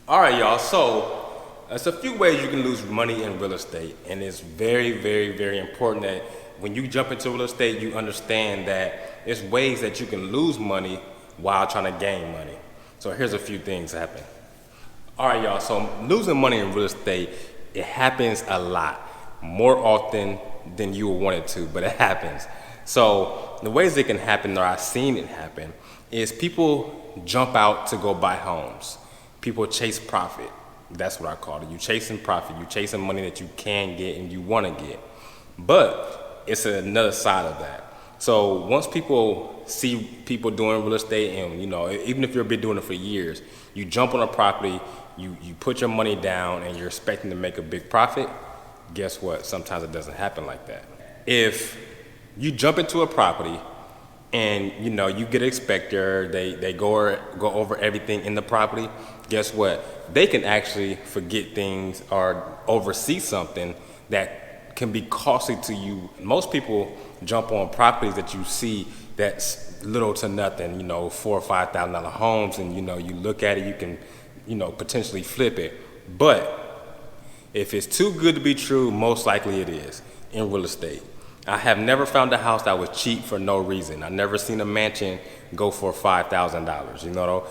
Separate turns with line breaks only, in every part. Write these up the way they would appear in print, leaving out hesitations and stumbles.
All right, y'all. So, there's a few ways you can lose money in real estate, and it's very, very, very important that when you jump into real estate, you understand that there's ways that you can lose money while trying to gain money. So, here's a few things happen. All right, y'all. So, losing money in real estate, it happens a lot, more often than you would want it to, but it happens. So, the ways it can happen, or I've seen it happen, is people jump out to go buy homes. People chase profit. That's what I call it. You chasing profit. You chasing money that you can get and you want to get. But it's another side of that. So once people see people doing real estate, and even if you've been doing it for years, you jump on a property, you put your money down, and you're expecting to make a big profit. Guess what? Sometimes it doesn't happen like that. If you jump into a property and you get an inspector, they go over everything in the property. Guess what? They can actually forget things or oversee something that can be costly to you. Most people jump on properties that you see that's little to nothing, $4,000 or $5,000 homes, and you look at it, you can potentially flip it. But if it's too good to be true, most likely it is in real estate. I have never found a house that was cheap for no reason. I never seen a mansion go for $5,000.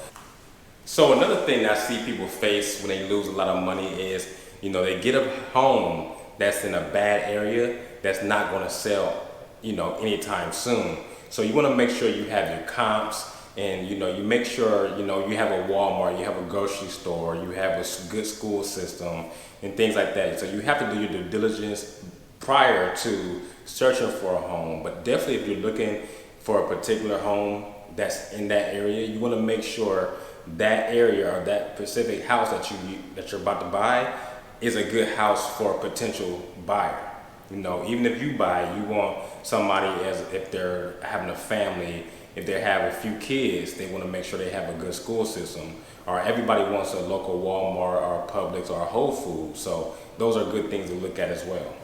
So another thing that I see people face when they lose a lot of money is, they get a home that's in a bad area that's not going to sell, anytime soon. So you want to make sure you have your comps, and you make sure you have a Walmart, you have a grocery store, you have a good school system, and things like that. So you have to do your due diligence prior to searching for a home. But definitely, if you're looking for a particular home that's in that area, you want to make sure that area or that specific house that you're about to buy is a good house for a potential buyer. Even if you buy, you want somebody, as if they're having a family, if they have a few kids, they want to make sure they have a good school system. Or everybody wants a local Walmart or a Publix or a Whole Foods. So those are good things to look at as well.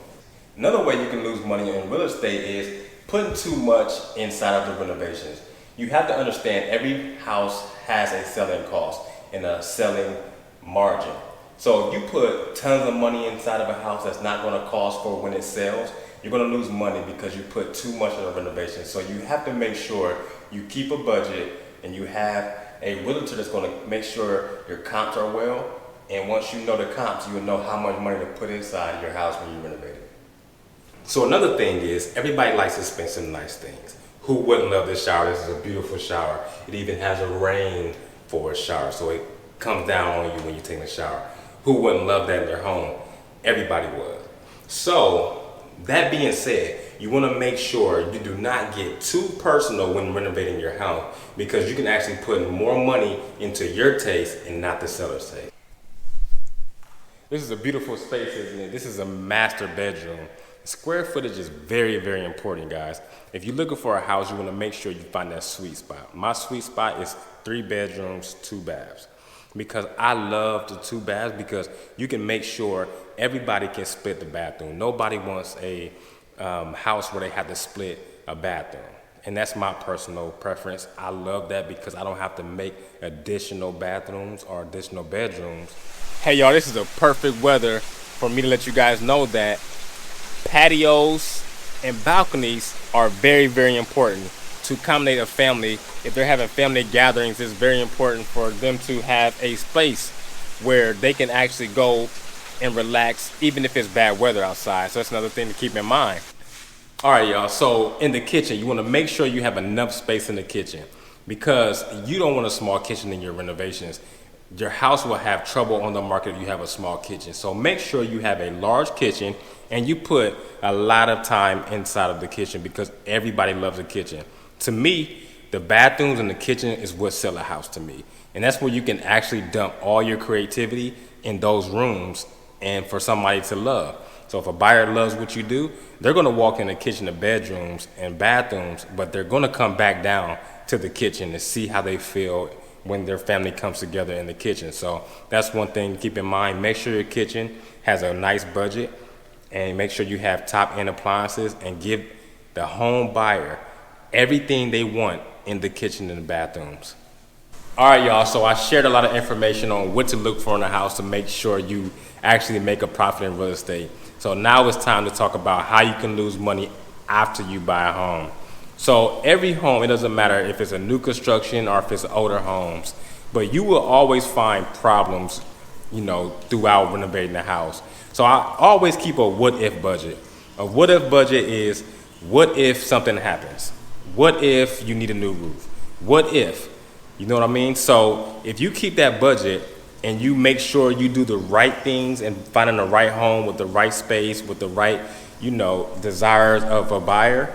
Another way you can lose money in real estate is putting too much inside of the renovations. You have to understand every house has a selling cost and a selling margin. So if you put tons of money inside of a house that's not going to cost for when it sells, you're going to lose money because you put too much in the renovation. So you have to make sure you keep a budget and you have a realtor that's going to make sure your comps are well. And once you know the comps, you will know how much money to put inside your house when you renovate it. So another thing is, everybody likes to spend some nice things. Who wouldn't love this shower? This is a beautiful shower. It even has a rain for a shower, so it comes down on you when you take a shower. Who wouldn't love that in their home? Everybody would. So that being said, you want to make sure you do not get too personal when renovating your house, because you can actually put more money into your taste and not the seller's taste. This is a beautiful space, isn't it? This is a master bedroom. Square footage is very, very important, guys. If you're looking for a house, you want to make sure you find that sweet spot. My sweet spot is 3 bedrooms, 2 baths. Because I love the 2 baths, because you can make sure everybody can split the bathroom. Nobody wants a house where they have to split a bathroom. And that's my personal preference. I love that because I don't have to make additional bathrooms or additional bedrooms. Hey y'all, this is a perfect weather for me to let you guys know that patios and balconies are very, very important to accommodate a family. If they're having family gatherings, it's very important for them to have a space where they can actually go and relax, even if it's bad weather outside. So that's another thing to keep in mind. All right, y'all. So in the kitchen, you want to make sure you have enough space in the kitchen, because you don't want a small kitchen in your renovations. Your house will have trouble on the market if you have a small kitchen. So make sure you have a large kitchen and you put a lot of time inside of the kitchen, because everybody loves a kitchen. To me, the bathrooms and the kitchen is what sell a house to me. And that's where you can actually dump all your creativity in those rooms and for somebody to love. So if a buyer loves what you do, they're going to walk in the kitchen, the bedrooms and bathrooms, but they're going to come back down to the kitchen and see how they feel when their family comes together in the kitchen. So that's one thing to keep in mind. Make sure your kitchen has a nice budget, and make sure you have top-end appliances, and give the home buyer everything they want in the kitchen and the bathrooms. All right, y'all, so I shared a lot of information on what to look for in a house to make sure you actually make a profit in real estate. So now it's time to talk about how you can lose money after you buy a home. So every home, it doesn't matter if it's a new construction or if it's older homes, but you will always find problems, throughout renovating the house. So I always keep a what if budget. A what if budget is, what if something happens? What if you need a new roof? What if? You know what I mean? So if you keep that budget and you make sure you do the right things and finding the right home with the right space, with the right, desires of a buyer,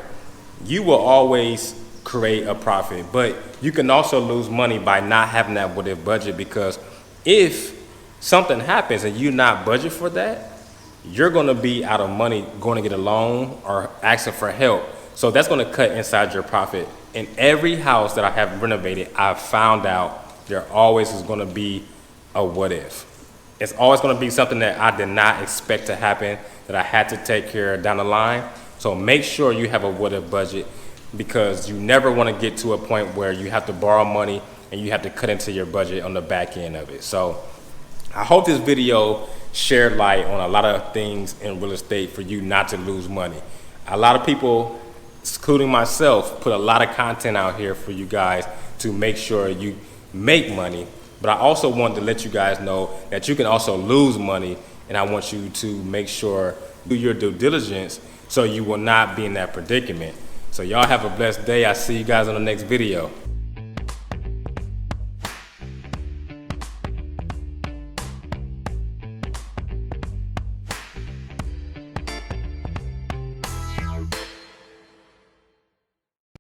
you will always create a profit. But you can also lose money by not having that what if budget, because if something happens and you not budget for that, you're going to be out of money going to get a loan or asking for help. So that's going to cut inside your profit. In every house that I have renovated, I've found out there always is going to be a what if. It's always going to be something that I did not expect to happen, that I had to take care of down the line. So make sure you have a what if budget, because you never want to get to a point where you have to borrow money and you have to cut into your budget on the back end of it. So I hope this video shared light on a lot of things in real estate for you not to lose money. A lot of people, including myself, put a lot of content out here for you guys to make sure you make money. But I also wanted to let you guys know that you can also lose money, and I want you to make sure do your due diligence so you will not be in that predicament. So y'all have a blessed day. I'll see you guys on the next video.